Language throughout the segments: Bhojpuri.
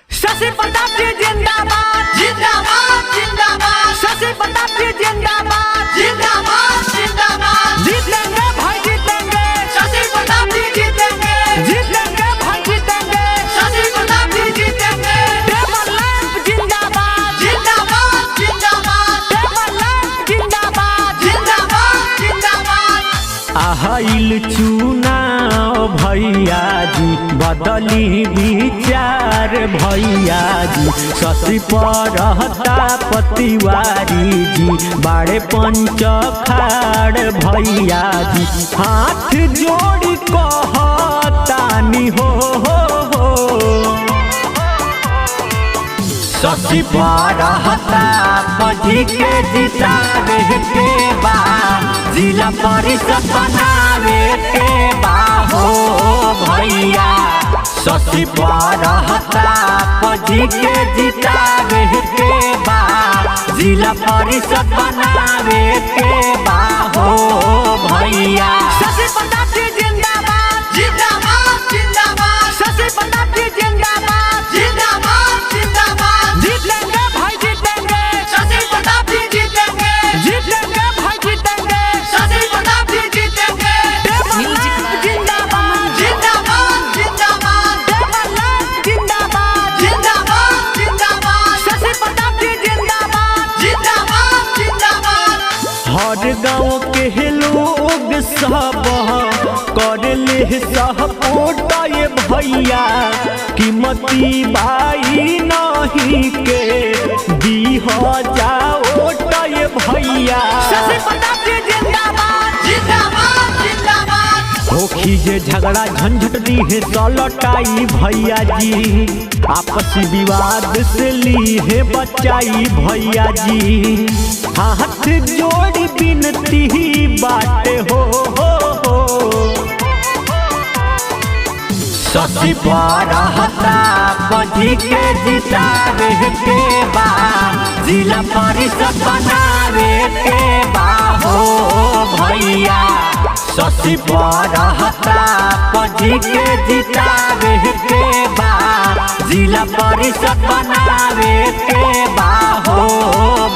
शशि प्रताप जी जिंदाबाद जिंदाबाद जिंदाबाद शशि प्रताप जी जिंदाबाद जिंदाबाद जिंदाबाद जीतेंगे भाई जीतेंगे शशि प्रताप जी जीतेंगे जीतेंगे भाई जीतेंगे शशि प्रताप जी जीतेंगे टेबल लैंप जिंदाबाद जिंदाबाद जिंदाबाद टेबल लैंप जिंदाबाद जिंदाबाद जिंदाबाद आइल चुनाव भैया जी बदली विचार भैया जी शशि प्रताप तिवारी जी बाड़े पंच खाड़ भैया जी हाथ जोड़ी कहतानी हो शशि प्रताप जी के जितावे के बा जिला परिषद बनावे के बा हो भैया शशि प्रताप जी के जितावे के बा जिला परिषद बनावे के बा हो भैया शशि प्रताप जी जिंदाबाद जिंदाबाद जिंदाबाद शशि प्रताप जी जिंदाबाद जिंदाबाद जिंदाबाद जीतेंगे भाई जीतेंगे शशि प्रताप जी जीतेंगे जीतेंगे भाई जीतेंगे शशि प्रताप जी जीतेंगे टेबल लैंप जिंदाबाद जिंदाबाद जिंदाबाद टेबल लैंप जिंदाबाद जिंदाबाद जिंदाबाद शशि प्रताप जी जिंदाबाद जिंदाबाद जिंदाबाद हर गाँव के लोग सब कर ले सपोर्ट ये भैया कीमती बाई नहीं के दी हो जाओ ये भैया शशि प्रताप जी जिंदाबाद जिंदाबाद जिंदाबाद होखी जे झगड़ा झंझट दी है सलटाई भैया जी आपसी विवाद से ली है बचाई भैया जी हाथ जोड़ी बिनती बाटे हो शशि प्रताप जी के जितावे के बा जिला परिषद बनावे के बा हो भैया शशि प्रताप जी के जितावे के बा जिला परिषद बनावे के बा हो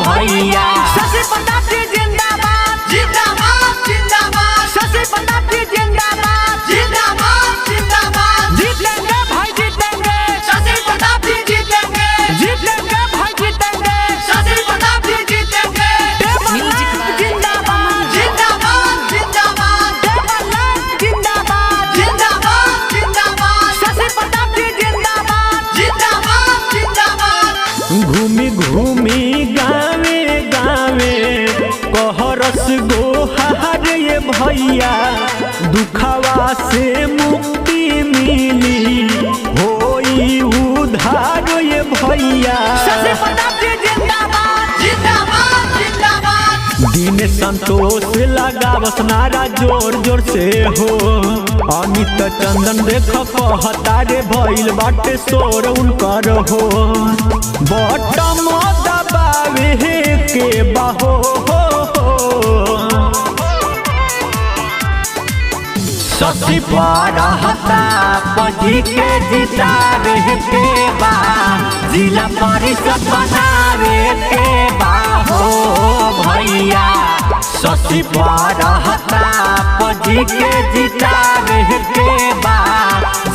भैया शशि प्रताप जी जिंदाबाद जिंदाबाद जिंदाबाद शशि प्रताप जी जिंदाबाद जिंदाबाद जिंदाबाद जीतेंगे भाई जीतेंगे शशि प्रताप जी जीतेंगे जीतेंगे भाई जीतेंगे शशि प्रताप जी जीतेंगे टेबल लैंप जिंदाबाद जिंदाबाद जिंदाबाद टेबल लैंप जिंदाबाद जिंदाबाद जिंदाबाद शशि प्रताप जी जिंदाबाद जिंदाबाद जिंदाबाद घूमी घूमी गावे गावे कहरस गोहार ये भैया दुखवा से मुक्ति मिली होई उधार ये भैया शशि प्रताप जी जिंदाबाद जिंदाबाद जिंदाबाद दिन संतोष लगावस नारा जोर जोर से हो अमित चंदन देख कहता रे भइल बाटे शोर उनकर हो बटम दबावे के बाहो शशि प्रताप जी के जितावे के बा जिला परिषद बनावे के बा हो भैया शशि प्रताप जी के जितावे के बा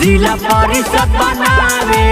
जिला परिषद बनावे